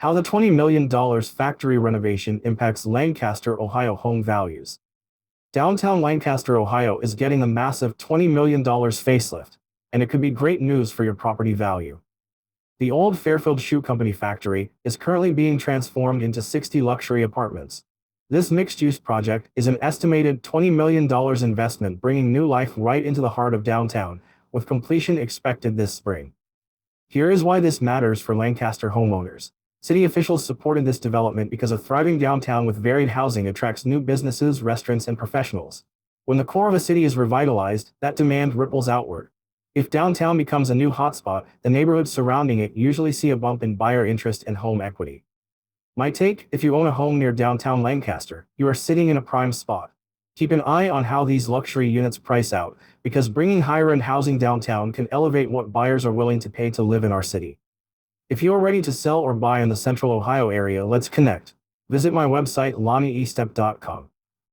How the $20 million factory renovation impacts Lancaster, Ohio home values. Downtown Lancaster, Ohio is getting a massive $20 million facelift, and it could be great news for your property value. The old Fairfield Shoe Company factory is currently being transformed into 60 luxury apartments. This mixed-use project is an estimated $20 million investment, bringing new life right into the heart of downtown, with completion expected this spring. Here is why this matters for Lancaster homeowners. City officials supported this development because a thriving downtown with varied housing attracts new businesses, restaurants, and professionals. When the core of a city is revitalized, that demand ripples outward. If downtown becomes a new hotspot, the neighborhoods surrounding it usually see a bump in buyer interest and home equity. My take: if you own a home near downtown Lancaster, you are sitting in a prime spot. Keep an eye on how these luxury units price out, because bringing higher-end housing downtown can elevate what buyers are willing to pay to live in our city. If you are ready to sell or buy in the Central Ohio area, let's connect. Visit my website, LonnieEstep.com.